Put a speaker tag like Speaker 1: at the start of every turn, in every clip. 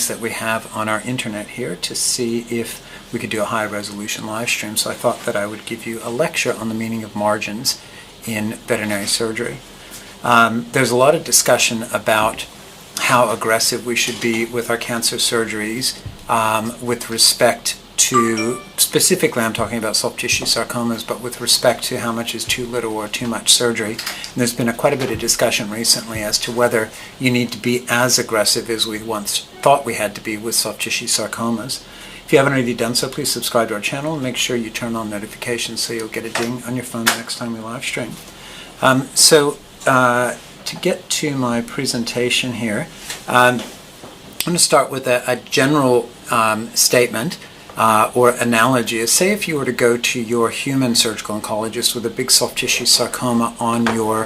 Speaker 1: that we have on our internet here to see if we could do a high resolution live stream. So I thought that I would give you a lecture on the meaning of margins in veterinary surgery. There's a lot of discussion about how aggressive we should be with our cancer surgeries with respect to, specifically I'm talking about soft tissue sarcomas, but with respect to how much is too little or too much surgery. And there's been quite a bit of discussion recently as to whether you need to be as aggressive as we once thought we had to be with soft tissue sarcomas. If you haven't already done so, please subscribe to our channel and make sure you turn on notifications so you'll get a ding on your phone the next time we live stream. To get to my presentation here, I'm going to start with a general statement or analogy. Say if you were to go to your human surgical oncologist with a big soft tissue sarcoma on your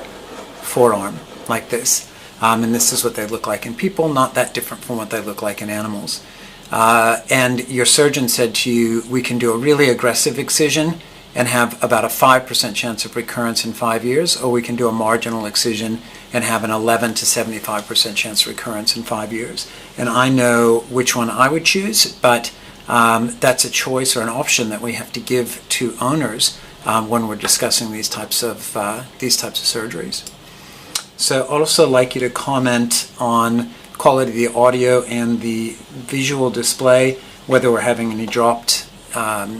Speaker 1: forearm, like this. And this is what they look like in people, not that different from what they look like in animals. And your surgeon said to you, we can do a really aggressive excision and have about a 5% chance of recurrence in 5 years, or we can do a marginal excision and have an 11 to 75% chance of recurrence in 5 years. And I know which one I would choose, but that's a choice or an option that we have to give to owners when we're discussing these types of surgeries. So I'd also like you to comment on quality of the audio and the visual display, whether we're having any dropped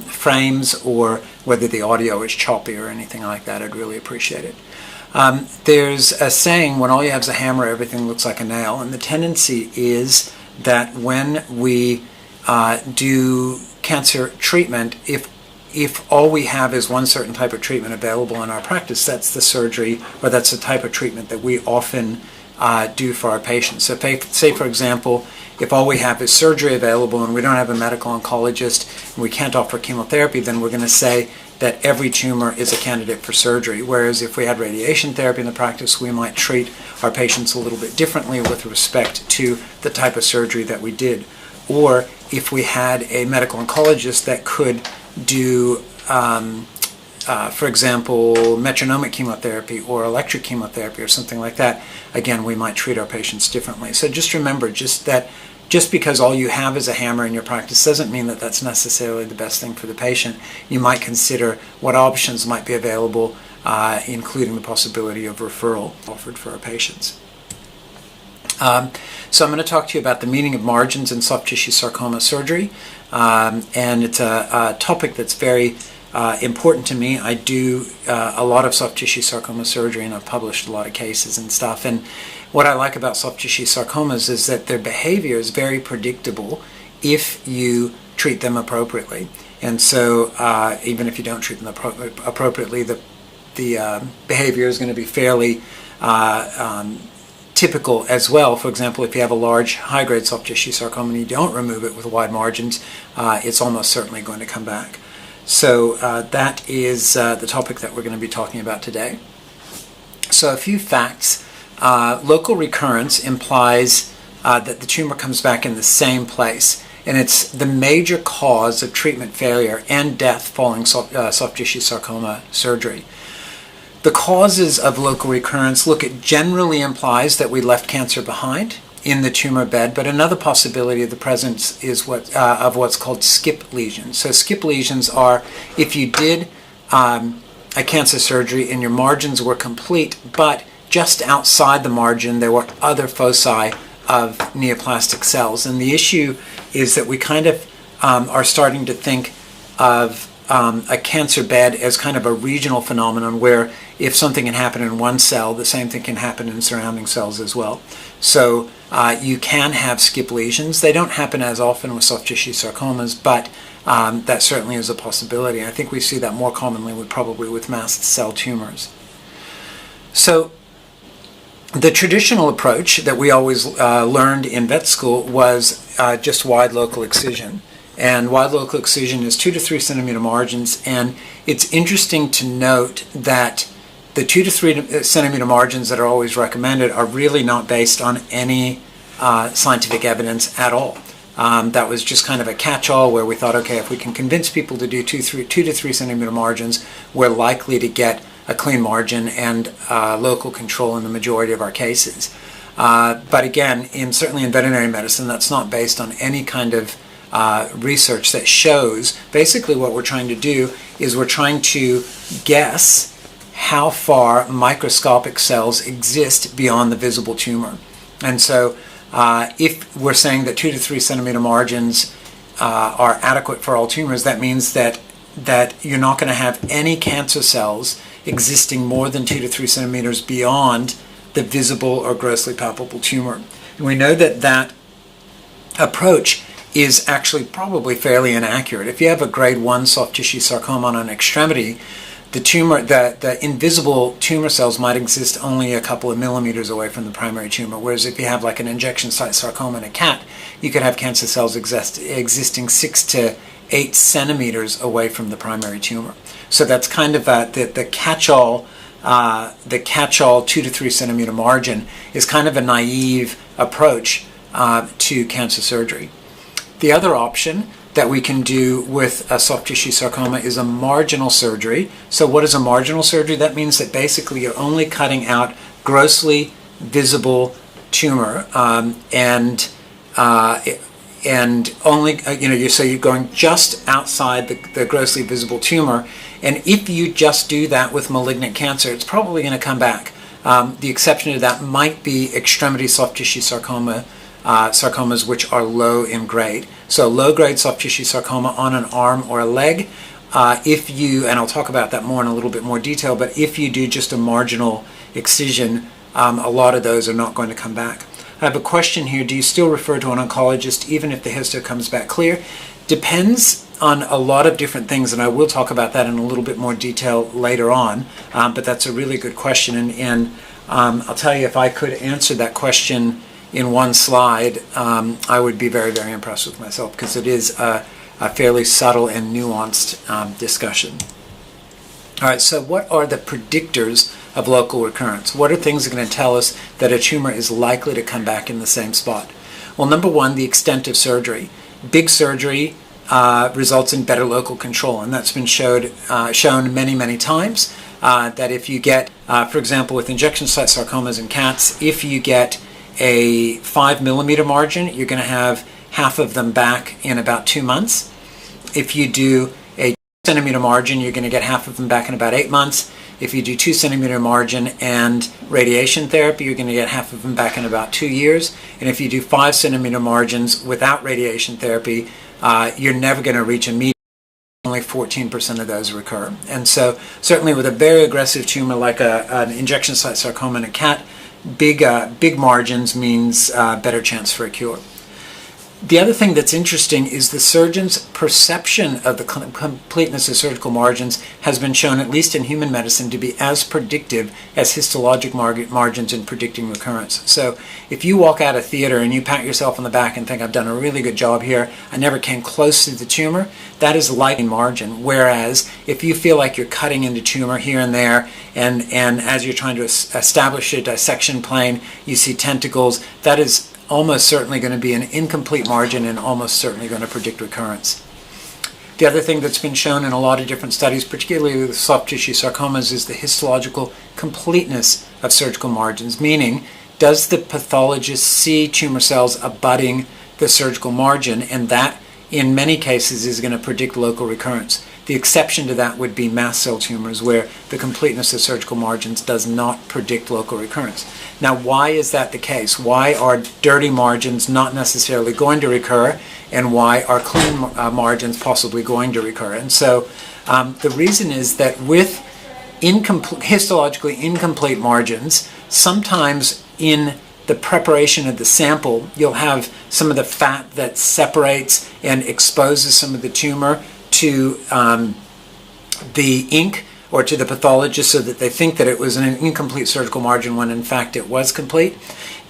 Speaker 1: frames or whether the audio is choppy or anything like that. I'd really appreciate it. There's a saying, when all you have is a hammer, everything looks like a nail. And the tendency is that when we do cancer treatment, if all we have is one certain type of treatment available in our practice, that's the surgery, or that's the type of treatment that we often do for our patients. So say, for example, if all we have is surgery available and we don't have a medical oncologist and we can't offer chemotherapy, then we're going to say that every tumor is a candidate for surgery. Whereas if we had radiation therapy in the practice, we might treat our patients a little bit differently with respect to the type of surgery that we did. Or if we had a medical oncologist that could do, for example, metronomic chemotherapy or electric chemotherapy or something like that, again, we might treat our patients differently. So just remember, just because all you have is a hammer in your practice doesn't mean that that's necessarily the best thing for the patient. You might consider what options might be available, including the possibility of referral offered for our patients. So I'm going to talk to you about the meaning of margins in soft tissue sarcoma surgery, and it's a topic that's very important to me. I do a lot of soft tissue sarcoma surgery, and I've published a lot of cases and stuff. And what I like about soft tissue sarcomas is that their behavior is very predictable if you treat them appropriately. And so even if you don't treat them appropriately, the behavior is going to be fairly typical as well. For example, if you have a large high-grade soft tissue sarcoma and you don't remove it with wide margins, it's almost certainly going to come back. So that is the topic that we're going to be talking about today. So a few facts. Local recurrence implies that the tumor comes back in the same place, and it's the major cause of treatment failure and death following soft tissue sarcoma surgery. The causes of local recurrence, it generally implies that we left cancer behind in the tumor bed, but another possibility of the presence is of what's called skip lesions. So skip lesions are if you did a cancer surgery and your margins were complete, but just outside the margin there were other foci of neoplastic cells. And the issue is that we kind of are starting to think of a cancer bed as kind of a regional phenomenon where if something can happen in one cell, the same thing can happen in surrounding cells as well. So you can have skip lesions. They don't happen as often with soft tissue sarcomas, but that certainly is a possibility. I think we see that more commonly probably with mast cell tumors. So the traditional approach that we always learned in vet school was just wide local excision. And wide local excision is 2 to 3 centimeter margins, and it's interesting to note that the 2 to 3 centimeter margins that are always recommended are really not based on any scientific evidence at all. That was just kind of a catch-all where we thought, okay, if we can convince people to do 2 to 3 centimeter margins, we're likely to get a clean margin and local control in the majority of our cases. But again, certainly in veterinary medicine, that's not based on any kind of research that shows. Basically what we're trying to do is we're trying to guess how far microscopic cells exist beyond the visible tumor. And so if we're saying that 2 to 3 centimeter margins are adequate for all tumors, that means that you're not going to have any cancer cells existing more than 2 to 3 centimeters beyond the visible or grossly palpable tumor. And we know that that approach is actually probably fairly inaccurate. If you have a grade 1 soft tissue sarcoma on an extremity, the invisible tumor cells might exist only a couple of millimeters away from the primary tumor, whereas if you have like an injection site sarcoma in a cat, you could have cancer cells existing 6 to 8 centimeters away from the primary tumor. So that's kind of the catch-all 2 to 3 centimeter margin is kind of a naive approach to cancer surgery. The other option that we can do with a soft tissue sarcoma is a marginal surgery. So what is a marginal surgery? That means that basically you're only cutting out grossly visible tumor and only so you're going just outside the grossly visible tumor. And if you just do that with malignant cancer, it's probably going to come back. The exception to that might be extremity soft tissue sarcomas which are low in grade. So low-grade soft tissue sarcoma on an arm or a leg, and I'll talk about that more in a little bit more detail, but if you do just a marginal excision, a lot of those are not going to come back. I have a question here. Do you still refer to an oncologist even if the histo comes back clear? Depends on a lot of different things, and I will talk about that in a little bit more detail later on, but that's a really good question, and I'll tell you, if I could answer that question in one slide, I would be very, very impressed with myself, because it is a fairly subtle and nuanced discussion. All right, so what are the predictors of local recurrence? What are things that are going to tell us that a tumor is likely to come back in the same spot? Well, number one, the extent of surgery. Big surgery results in better local control, and that's been shown many, many times, that if you get, for example, with injection site sarcomas in cats, if you get a 5 millimeter margin, you're going to have half of them back in about 2 months. If you do a 2 centimeter margin, you're going to get half of them back in about 8 months. If you do 2 centimeter margin and radiation therapy, you're going to get half of them back in about 2 years. And if you do 5 centimeter margins without radiation therapy, you're never going to reach a median. Only 14% of those recur. And so certainly with a very aggressive tumor like an injection site sarcoma in a cat, big margins means better chance for a cure. The other thing that's interesting is the surgeon's perception of the completeness of surgical margins has been shown, at least in human medicine, to be as predictive as histologic margins in predicting recurrence. So if you walk out of theater and you pat yourself on the back and think, I've done a really good job here, I never came close to the tumor, that is light in margin. Whereas if you feel like you're cutting into tumor here and there, and as you're trying to establish a dissection plane, you see tentacles, that is almost certainly going to be an incomplete margin and almost certainly going to predict recurrence. The other thing that's been shown in a lot of different studies, particularly with soft tissue sarcomas, is the histological completeness of surgical margins, meaning does the pathologist see tumor cells abutting the surgical margin, and that in many cases is going to predict local recurrence. The exception to that would be mast cell tumors, where the completeness of surgical margins does not predict local recurrence. Now, why is that the case? Why are dirty margins not necessarily going to recur, and why are clean margins possibly going to recur? And so the reason is that with histologically incomplete margins, sometimes in the preparation of the sample, you'll have some of the fat that separates and exposes some of the tumor to the ink or to the pathologist, so that they think that it was an incomplete surgical margin when in fact it was complete.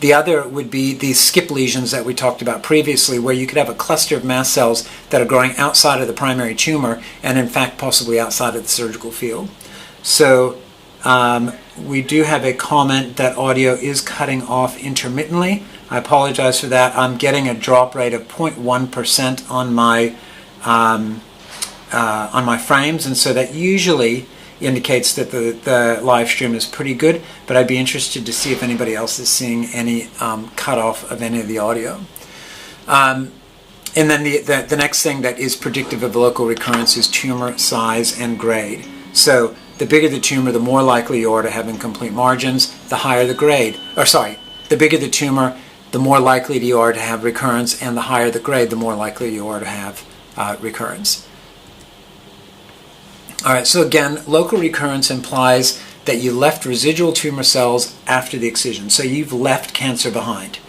Speaker 1: The other would be these skip lesions that we talked about previously, where you could have a cluster of mast cells that are growing outside of the primary tumor and in fact possibly outside of the surgical field. So we do have a comment that audio is cutting off intermittently. I apologize for that. I'm getting a drop rate of 0.1% on my frames, and so that usually indicates that the live stream is pretty good, but I'd be interested to see if anybody else is seeing any cutoff of any of the audio. And then the next thing that is predictive of local recurrence is tumor size and grade. So the bigger the tumor, the more likely you are to have incomplete margins, the higher the grade. The bigger the tumor, the more likely you are to have recurrence, and the higher the grade, the more likely you are to have recurrence. All right, so again, local recurrence implies that you left residual tumor cells after the excision. So you've left cancer behind.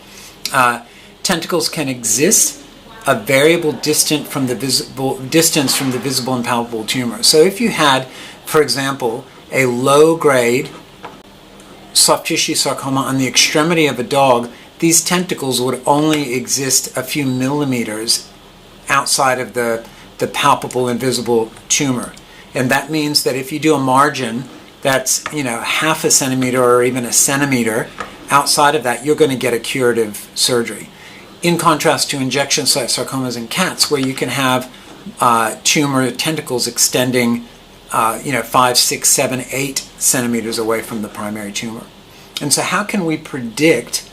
Speaker 1: Tentacles can exist a variable distance from the visible and palpable tumor. So if you had, for example, a low-grade soft tissue sarcoma on the extremity of a dog, these tentacles would only exist a few millimeters outside of the palpable and visible tumor. And that means that if you do a margin that's, half a centimeter or even a centimeter outside of that, you're going to get a curative surgery. In contrast to injection site sarcomas in cats, where you can have tumor tentacles extending 5, 6, 7, 8 centimeters away from the primary tumor. And so how can we predict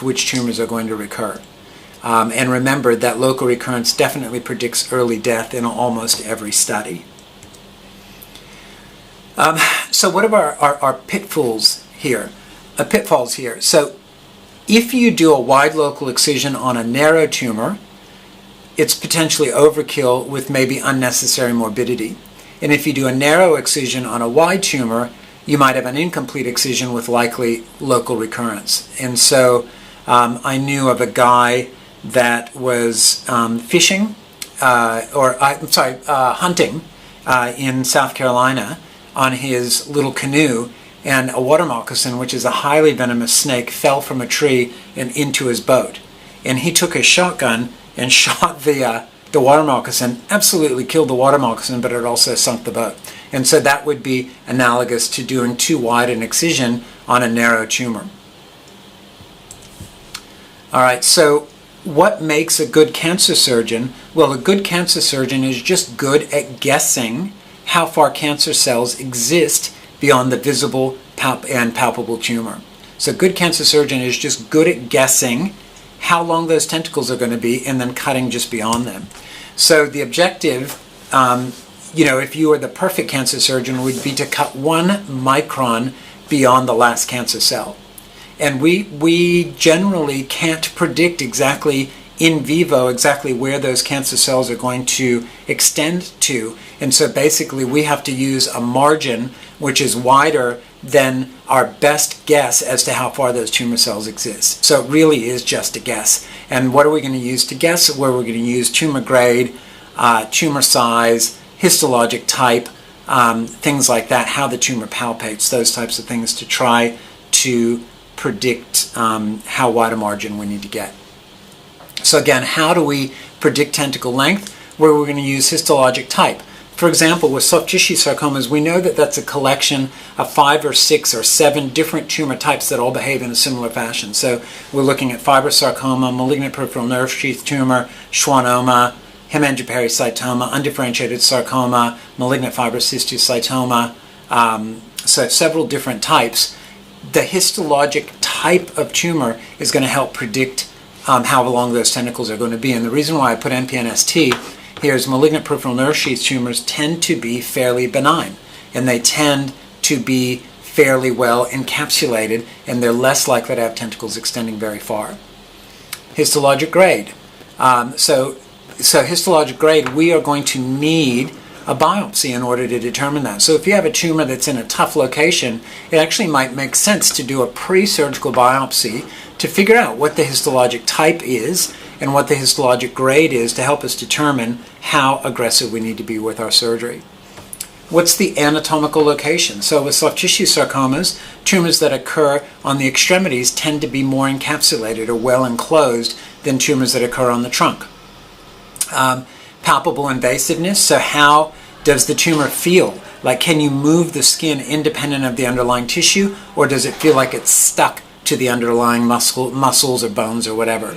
Speaker 1: which tumors are going to recur? And remember that local recurrence definitely predicts early death in almost every study. So what are our pitfalls here? Pitfalls here. So if you do a wide local excision on a narrow tumor, it's potentially overkill with maybe unnecessary morbidity. And if you do a narrow excision on a wide tumor, you might have an incomplete excision with likely local recurrence. And so I knew of a guy that was hunting in South Carolina on his little canoe, and a water moccasin, which is a highly venomous snake, fell from a tree and into his boat. And he took his shotgun and shot the water moccasin, absolutely killed the water moccasin, but it also sunk the boat. And so that would be analogous to doing too wide an excision on a narrow tumor. All right, so what makes a good cancer surgeon? Well, a good cancer surgeon is just good at guessing how far cancer cells exist beyond the visible and palpable tumor. So a good cancer surgeon is just good at guessing how long those tentacles are going to be and then cutting just beyond them. So the objective, if you were the perfect cancer surgeon, would be to cut 1 micron beyond the last cancer cell. And we generally can't predict exactly in vivo exactly where those cancer cells are going to extend to. And so basically we have to use a margin which is wider than our best guess as to how far those tumor cells exist. So it really is just a guess. And what are we going to use to guess? Where we're going to use tumor grade, tumor size, histologic type, things like that, how the tumor palpates, those types of things to try to predict how wide a margin we need to get. So again, how do we predict tentacle length? Where we're going to use histologic type. For example, with soft tissue sarcomas, we know that that's a collection of 5 or 6 or 7 different tumor types that all behave in a similar fashion. So we're looking at fibrosarcoma, malignant peripheral nerve sheath tumor, schwannoma, hemangioperiocytoma, undifferentiated sarcoma, malignant fibrocystocytoma, so several different types. The histologic type of tumor is going to help predict how long those tentacles are going to be. And the reason why I put NPNST here is malignant peripheral nerve sheath tumors tend to be fairly benign, and they tend to be fairly well encapsulated, and they're less likely to have tentacles extending very far. Histologic grade. So histologic grade, we are going to need a biopsy in order to determine that. So if you have a tumor that's in a tough location, it actually might make sense to do a pre-surgical biopsy to figure out what the histologic type is and what the histologic grade is to help us determine how aggressive we need to be with our surgery. What's the anatomical location? So with soft tissue sarcomas, tumors that occur on the extremities tend to be more encapsulated or well enclosed than tumors that occur on the trunk. Palpable invasiveness, so how does the tumor feel? Like, can you move the skin independent of the underlying tissue, or does it feel like it's stuck to the underlying muscles or bones or whatever?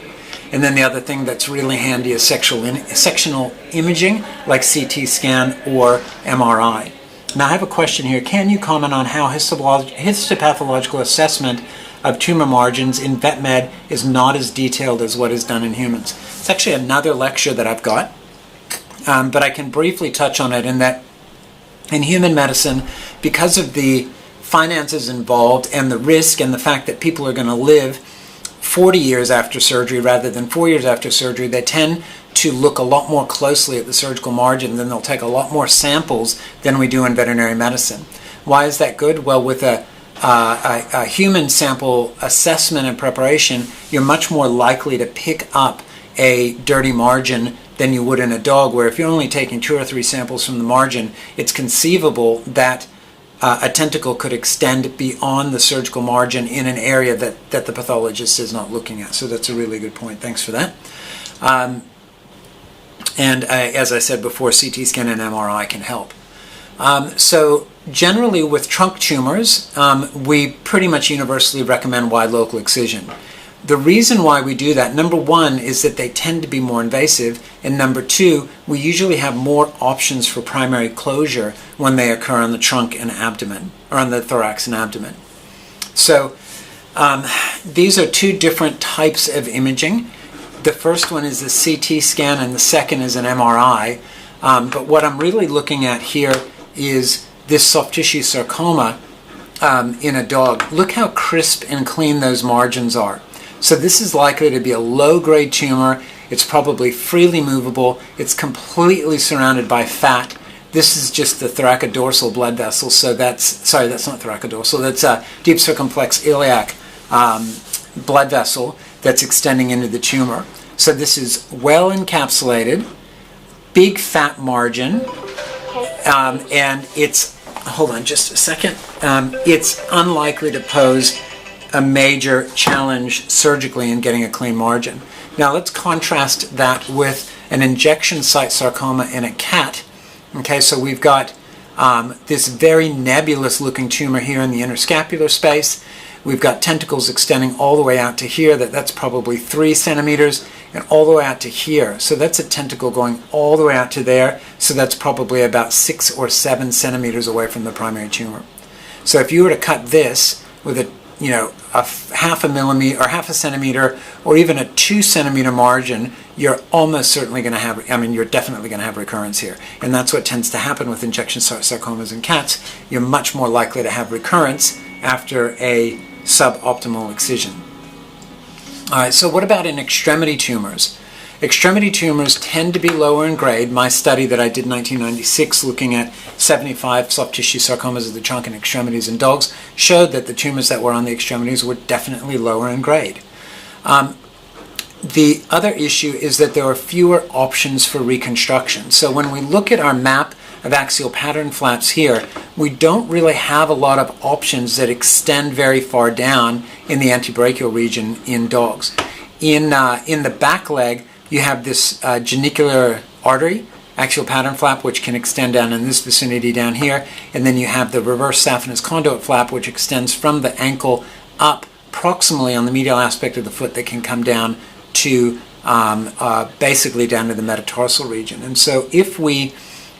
Speaker 1: And then the other thing that's really handy is sectional imaging, like CT scan or MRI. Now I have a question here. Can you comment on how histopathological assessment of tumor margins in vet med is not as detailed as what is done in humans? It's actually another lecture that I've got, but I can briefly touch on it in that in human medicine, because of the finances involved and the risk and the fact that people are going to live 40 years after surgery rather than 4 years after surgery, they tend to look a lot more closely at the surgical margins, and they'll take a lot more samples than we do in veterinary medicine. Why is that good? Well, with a human sample assessment and preparation, you're much more likely to pick up a dirty margin than you would in a dog, where if you're only taking 2 or 3 samples from the margin, it's conceivable that a tentacle could extend beyond the surgical margin in an area that the pathologist is not looking at. So that's a really good point. Thanks for that. As I said before, CT scan and MRI can help. So generally with trunk tumors, we pretty much universally recommend wide local excision. The reason why we do that, number one, is that they tend to be more invasive, and number two, we usually have more options for primary closure when they occur on the trunk and abdomen, or on the thorax and abdomen. So these are 2 different types of imaging. The first one is a CT scan, and the second is an MRI. But what I'm really looking at here is this soft tissue sarcoma in a dog. Look how crisp and clean those margins are. So this is likely to be a low-grade tumor. It's probably freely movable. It's completely surrounded by fat. This is just the thoracodorsal blood vessel. So that's not thoracodorsal. That's a deep circumflex iliac blood vessel that's extending into the tumor. So this is well encapsulated, big fat margin, and it's, hold on just a second, it's unlikely to pose a major challenge surgically in getting a clean margin. Now let's contrast that with an injection site sarcoma in a cat. Okay, so we've got this very nebulous looking tumor here in the interscapular space. We've got tentacles extending all the way out to here. That's probably 3 centimeters, and all the way out to here. So that's a tentacle going all the way out to there. So that's probably about 6 or 7 centimeters away from the primary tumor. So if you were to cut this with a half a millimeter or half a centimeter or even a 2 centimeter margin, you're almost certainly going to have, you're definitely going to have recurrence here. And that's what tends to happen with injection site sarcomas in cats. You're much more likely to have recurrence after a suboptimal excision. All right, so what about in extremity tumors? Extremity tumors tend to be lower in grade. My study that I did in 1996 looking at 75 soft tissue sarcomas of the trunk and extremities in dogs showed that the tumors that were on the extremities were definitely lower in grade. The other issue is that there are fewer options for reconstruction. So when we look at our map of axial pattern flaps here, we don't really have a lot of options that extend very far down in the antebrachial region in dogs. In the back leg, you have this genicular artery, axial pattern flap, which can extend down in this vicinity down here, and then you have the reverse saphenous conduit flap, which extends from the ankle up proximally on the medial aspect of the foot that can come down to basically down to the metatarsal region. And so if we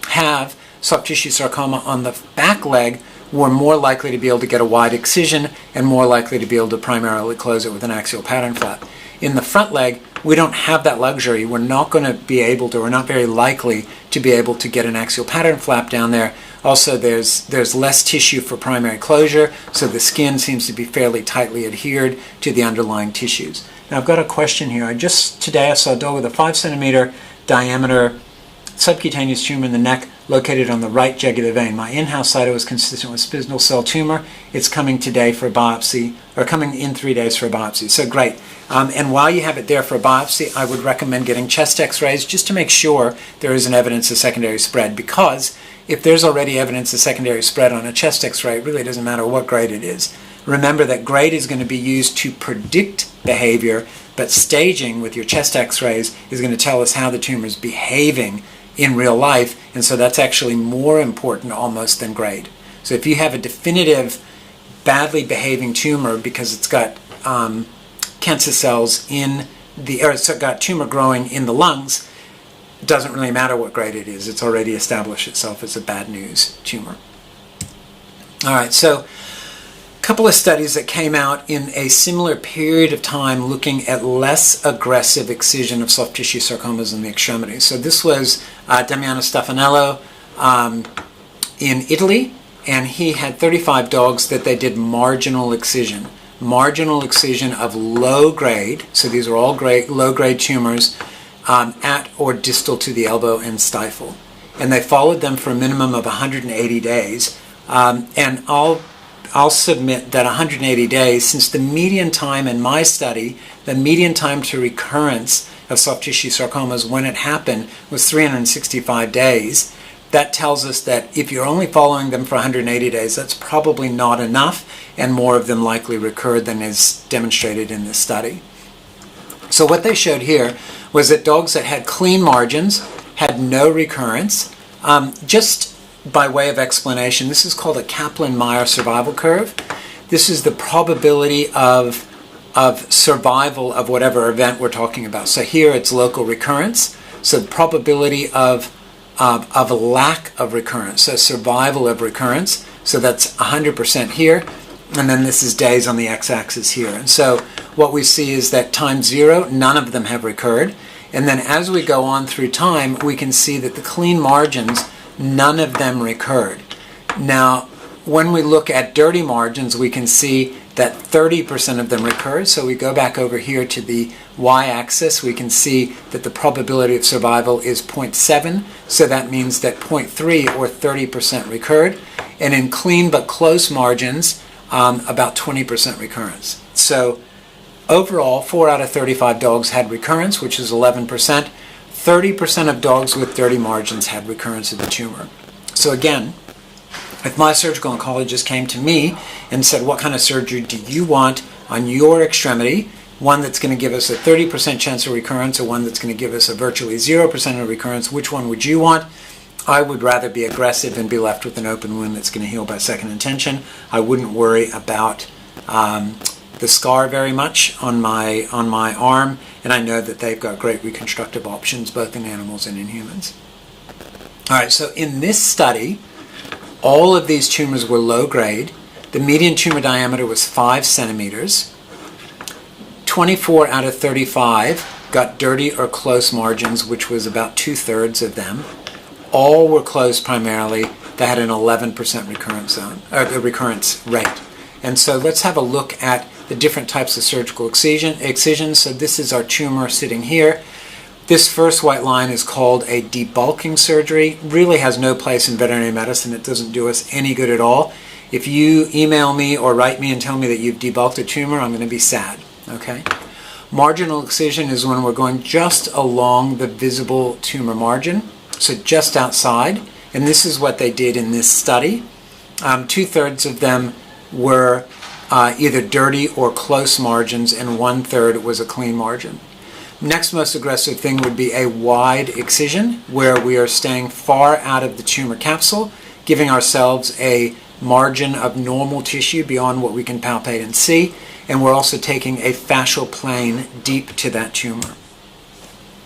Speaker 1: have soft tissue sarcoma on the back leg, we're more likely to be able to get a wide excision and more likely to be able to primarily close it with an axial pattern flap. In the front leg, we don't have that luxury. We're not going to be able to, or not very likely to be able to get an axial pattern flap down there. Also, there's less tissue for primary closure, so the skin seems to be fairly tightly adhered to the underlying tissues. Now, I've got a question here. Today I saw a dog with a 5 centimeter diameter subcutaneous tumor in the neck located on the right jugular vein. My in-house cyto was consistent with spindle cell tumor. It's coming today for a biopsy, or coming in 3 days for a biopsy. So great. And while you have it there for a biopsy, I would recommend getting chest x-rays just to make sure there isn't evidence of secondary spread, because if there's already evidence of secondary spread on a chest x-ray, it really doesn't matter what grade it is. Remember that grade is going to be used to predict behavior, but staging with your chest x-rays is going to tell us how the tumor is behaving in real life, and so that's actually more important almost than grade. So if you have a definitive badly behaving tumor because it's got cancer cells in got tumor growing in the lungs, it doesn't really matter what grade it is. It's already established itself as a bad news tumor. All right, so a couple of studies that came out in a similar period of time looking at less aggressive excision of soft tissue sarcomas in the extremities. So this was Damiano Stefanello in Italy, and he had 35 dogs that they did marginal excision of low grade, so these are all low grade tumors at or distal to the elbow and stifle. And they followed them for a minimum of 180 days. And I'll submit that 180 days, since the median time in my study, the median time to recurrence of soft tissue sarcomas when it happened was 365 days. That tells us that if you're only following them for 180 days, that's probably not enough, and more of them likely recurred than is demonstrated in this study. So what they showed here was that dogs that had clean margins had no recurrence. Just by way of explanation, this is called a Kaplan-Meier survival curve. This is the probability of survival of whatever event we're talking about. So here it's local recurrence. So the probability of a lack of recurrence, so survival of recurrence. So that's 100% here. And then this is days on the x-axis here. And so what we see is that time 0, none of them have recurred. And then as we go on through time, we can see that the clean margins, none of them recurred. Now, when we look at dirty margins, we can see that 30% of them recurred. So we go back over here to the y-axis. We can see that the probability of survival is 0.7. So that means that 0.3 or 30% recurred. And in clean but close margins, about 20% recurrence. So overall, 4 out of 35 dogs had recurrence, which is 11%. 30% of dogs with dirty margins had recurrence of the tumor. So again, if my surgical oncologist came to me and said, what kind of surgery do you want on your extremity? One that's going to give us a 30% chance of recurrence, or one that's going to give us a virtually 0% of recurrence, which one would you want? I would rather be aggressive and be left with an open wound that's going to heal by second intention. I wouldn't worry about the scar very much on my arm, and I know that they've got great reconstructive options both in animals and in humans. All right, so in this study, all of these tumors were low grade. The median tumor diameter was 5 centimeters. 24 out of 35 got dirty or close margins, which was about 2/3 of them. All were closed primarily. They had an 11% recurrence rate. And so let's have a look at the different types of surgical excisions. So this is our tumor sitting here. This first white line is called a debulking surgery. Really has no place in veterinary medicine. It doesn't do us any good at all. If you email me or write me and tell me that you've debulked a tumor, I'm going to be sad. Okay? Marginal excision is when we're going just along the visible tumor margin, so just outside. And this is what they did in this study. 2/3 of them were either dirty or close margins, and 1/3 was a clean margin. Next most aggressive thing would be a wide excision, where we are staying far out of the tumor capsule, giving ourselves a margin of normal tissue beyond what we can palpate and see, and we're also taking a fascial plane deep to that tumor.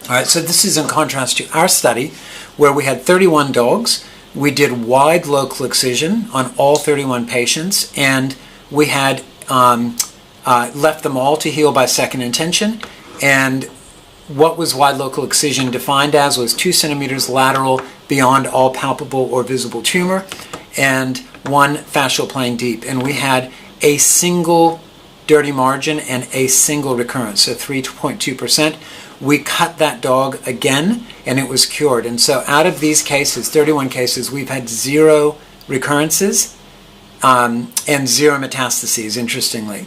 Speaker 1: All right, so this is in contrast to our study, where we had 31 dogs. We did wide local excision on all 31 patients, and we had left them all to heal by second intention. And what was wide local excision defined as was 2 centimeters lateral beyond all palpable or visible tumor, and 1 fascial plane deep. And we had a single dirty margin and a single recurrence, so 3.2%. We cut that dog again, and it was cured. And so out of these cases, 31 cases, we've had 0 recurrences and 0 metastases, interestingly.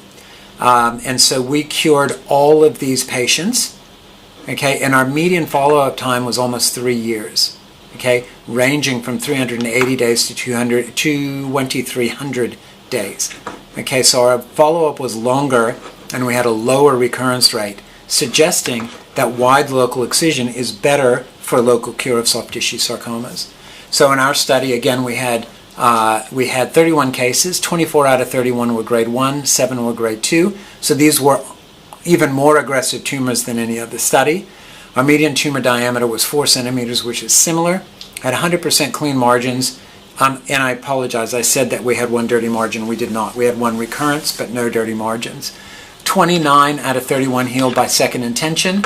Speaker 1: And so we cured all of these patients, okay, and our median follow-up time was almost 3 years, okay, ranging from 380 days to 2,300 days. Okay, so our follow-up was longer, and we had a lower recurrence rate, suggesting that wide local excision is better for local cure of soft tissue sarcomas. So in our study, again, we had 31 cases. 24 out of 31 were grade 1, 7 were grade 2. So these were even more aggressive tumors than any other study. Our median tumor diameter was 4 centimeters, which is similar. Had 100% clean margins. And I apologize, I said that we had one dirty margin. We did not. We had one recurrence, but no dirty margins. 29 out of 31 healed by second intention.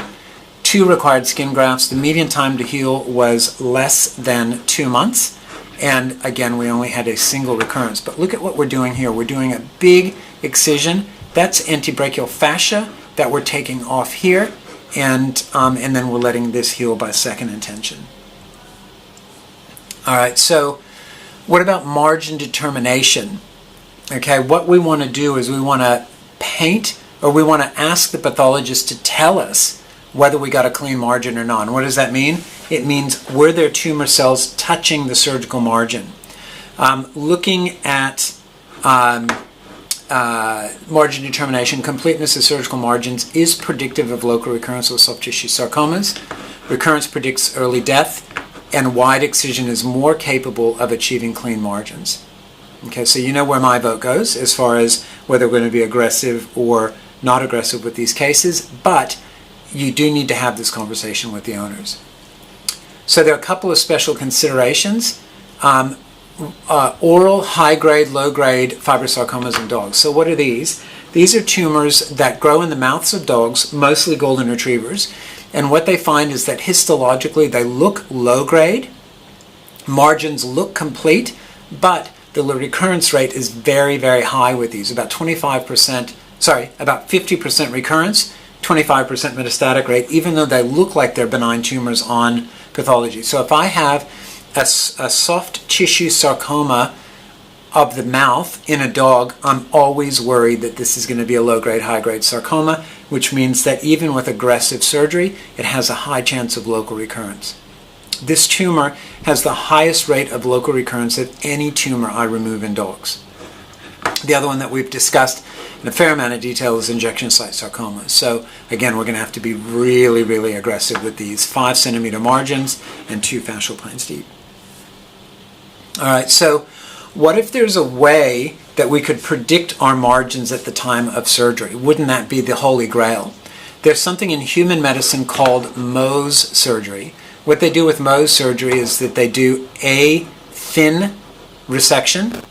Speaker 1: 2 required skin grafts. The median time to heal was less than 2 months. And again, we only had a single recurrence. But look at what we're doing here. We're doing a big excision. That's antebrachial fascia that we're taking off here. And then we're letting this heal by second intention. All right, so what about margin determination? Okay, what we want to do is we want to paint, or we want to ask the pathologist to tell us whether we got a clean margin or not. And what does that mean? It means were there tumor cells touching the surgical margin? Looking at margin determination, completeness of surgical margins is predictive of local recurrence of soft tissue sarcomas. Recurrence predicts early death, and wide excision is more capable of achieving clean margins. Okay, so you know where my vote goes as far as whether we're going to be aggressive or not aggressive with these cases, but you do need to have this conversation with the owners. So there are a couple of special considerations. Oral, high-grade, low-grade fibrosarcomas in dogs. So what are these? These are tumors that grow in the mouths of dogs, mostly golden retrievers. And what they find is that histologically they look low-grade, margins look complete, but the recurrence rate is very, very high with these. About 50% recurrence, 25% metastatic rate, even though they look like they're benign tumors on pathology. So if I have a soft tissue sarcoma of the mouth in a dog, I'm always worried that this is going to be a low-grade, high-grade sarcoma, which means that even with aggressive surgery, it has a high chance of local recurrence. This tumor has the highest rate of local recurrence of any tumor I remove in dogs. The other one that we've discussed in a fair amount of detail is injection site sarcomas. So again, we're going to have to be really, really aggressive with these 5 centimeter margins and 2 fascial planes deep. All right, so what if there's a way that we could predict our margins at the time of surgery? Wouldn't that be the holy grail? There's something in human medicine called Mohs surgery. What they do with Mohs surgery is that they do a thin resection.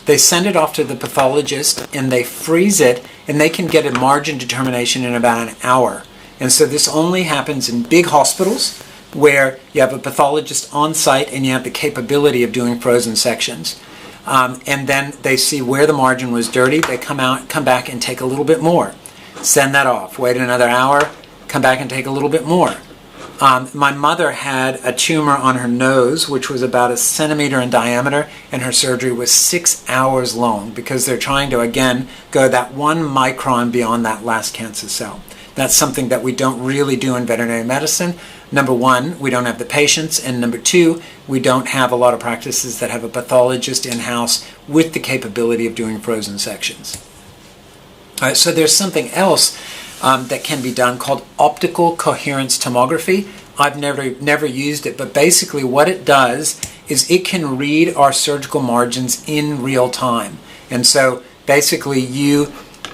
Speaker 1: They send it off to the pathologist and they freeze it, and they can get a margin determination in about an hour. And so this only happens in big hospitals where you have a pathologist on site and you have the capability of doing frozen sections. And then they see where the margin was dirty. They come back and take a little bit more. Send that off. Wait another hour. Come back and take a little bit more. My mother had a tumor on her nose, which was about 1 centimeter in diameter, and her surgery was 6 hours long because they're trying to, again, go that 1 micron beyond that last cancer cell. That's something that we don't really do in veterinary medicine. Number one, we don't have the patients, and number two, we don't have a lot of practices that have a pathologist in-house with the capability of doing frozen sections. All right, so there's something else that can be done called optical coherence tomography. I've never used it, but basically what it does is it can read our surgical margins in real time. And so basically you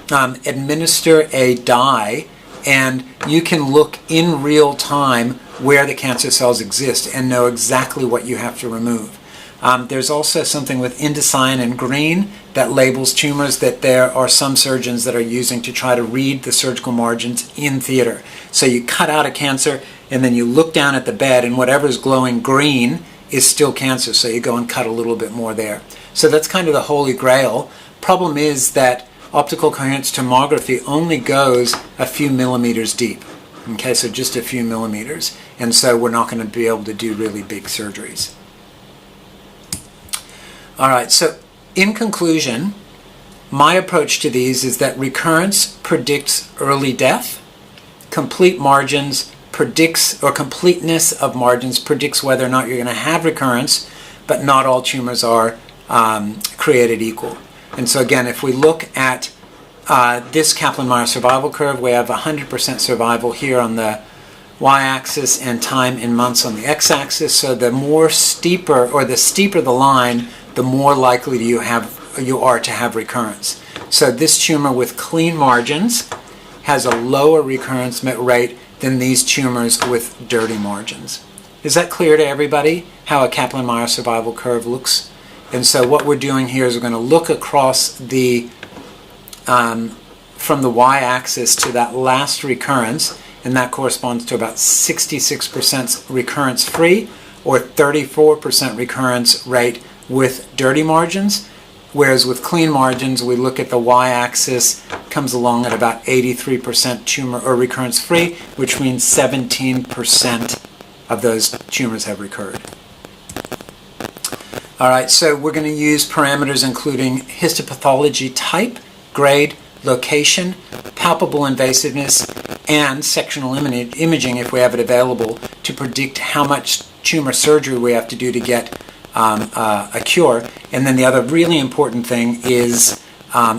Speaker 1: administer a dye and you can look in real time where the cancer cells exist and know exactly what you have to remove. There's also something with indocyan and green that labels tumors that there are some surgeons that are using to try to read the surgical margins in theater. So you cut out a cancer and then you look down at the bed and whatever's glowing green is still cancer, so you go and cut a little bit more there. So that's kind of the holy grail. Problem is that optical coherence tomography only goes a few millimeters deep. Okay, so just a few millimeters. And so we're not going to be able to do really big surgeries. All right, so in conclusion, my approach to these is that recurrence predicts early death, complete margins predicts, or completeness of margins predicts whether or not you're going to have recurrence, but not all tumors are created equal. And so again, if we look at this Kaplan-Meier survival curve, we have 100% survival here on the y-axis and time in months on the x-axis. So the more steeper, or the steeper the line, the more likely you are to have recurrence. So this tumor with clean margins has a lower recurrence rate than these tumors with dirty margins. Is that clear to everybody, how a Kaplan-Meier survival curve looks? And so what we're doing here is we're going to look across the from the y-axis to that last recurrence, and that corresponds to about 66% recurrence-free or 34% recurrence rate with dirty margins, whereas with clean margins, we look at the y-axis, comes along at about 83% tumor or recurrence-free, which means 17% of those tumors have recurred. All right, so we're going to use parameters including histopathology type, grade, location, palpable invasiveness, and sectional imaging, if we have it available, to predict how much tumor surgery we have to do to get a cure. And then the other really important thing is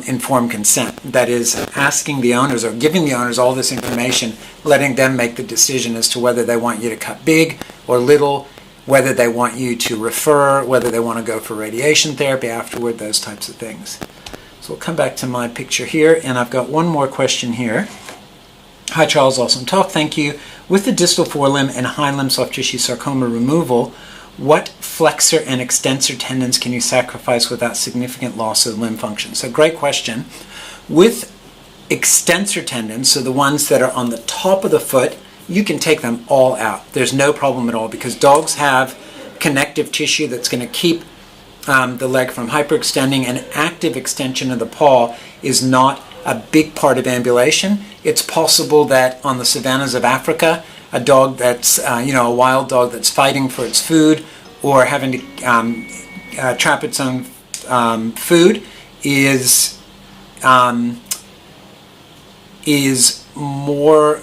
Speaker 1: informed consent. That is, asking the owners or giving the owners all this information, letting them make the decision as to whether they want you to cut big or little, whether they want you to refer, whether they want to go for radiation therapy afterward, those types of things. So we'll come back to my picture here, and I've got one more question here. Hi Charles, awesome talk, thank you. With the distal forelimb and hindlimb soft tissue sarcoma removal, what flexor and extensor tendons can you sacrifice without significant loss of limb function? So great question. With extensor tendons, so the ones that are on the top of the foot, you can take them all out. There's no problem at all because dogs have connective tissue that's going to keep the leg from hyperextending, and active extension of the paw is not a big part of ambulation. It's possible that on the savannas of Africa, a dog that's, a wild dog that's fighting for its food or having to trap its own food is more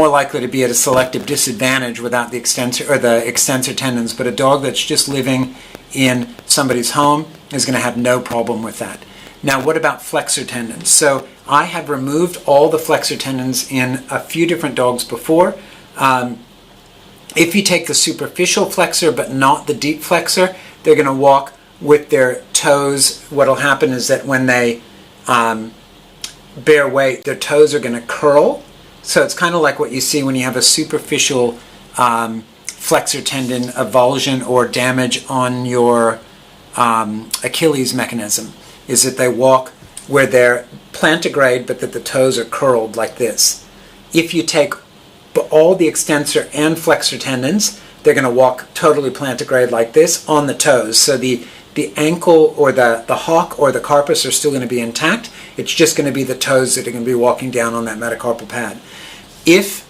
Speaker 1: likely to be at a selective disadvantage without the extensor tendons. But a dog that's just living in somebody's home is going to have no problem with that. Now, what about flexor tendons? So I have removed all the flexor tendons in a few different dogs before. If you take the superficial flexor but not the deep flexor, they're going to walk with their toes. What will happen is that when they bear weight, their toes are going to curl. So it's kind of like what you see when you have a superficial flexor tendon avulsion or damage on your Achilles mechanism, is that they walk where they're plantigrade but that the toes are curled like this. If you take all the extensor and flexor tendons, they're going to walk totally plantigrade like this on the toes. So the ankle or the hock or the carpus are still going to be intact. It's just going to be the toes that are going to be walking down on that metacarpal pad. If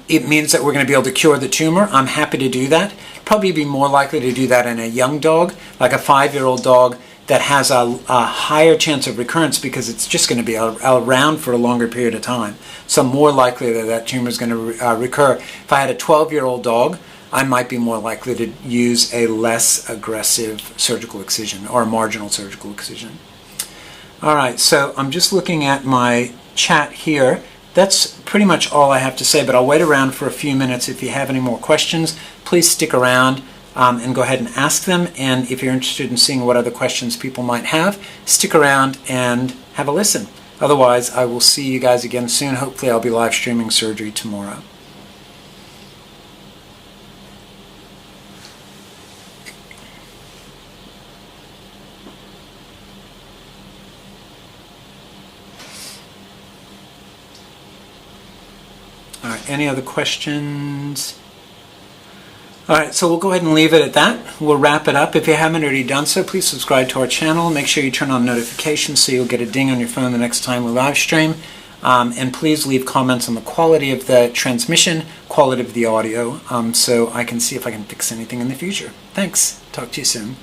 Speaker 1: it means that we're going to be able to cure the tumor, I'm happy to do that. Probably be more likely to do that in a young dog, like a 5-year-old dog that has a higher chance of recurrence because it's just going to be around for a longer period of time. So more likely that that tumor is going to recur. If I had a 12-year-old dog, I might be more likely to use a less aggressive surgical excision or a marginal surgical excision. All right, so I'm just looking at my chat here. That's pretty much all I have to say, but I'll wait around for a few minutes. If you have any more questions, please stick around and go ahead and ask them. And if you're interested in seeing what other questions people might have, stick around and have a listen. Otherwise, I will see you guys again soon. Hopefully, I'll be live streaming surgery tomorrow. All right, any other questions? All right, so we'll go ahead and leave it at that. We'll wrap it up. If you haven't already done so, please subscribe to our channel. Make sure you turn on notifications so you'll get a ding on your phone the next time we live stream. And please leave comments on the quality of the transmission, quality of the audio, so I can see if I can fix anything in the future. Thanks. Talk to you soon.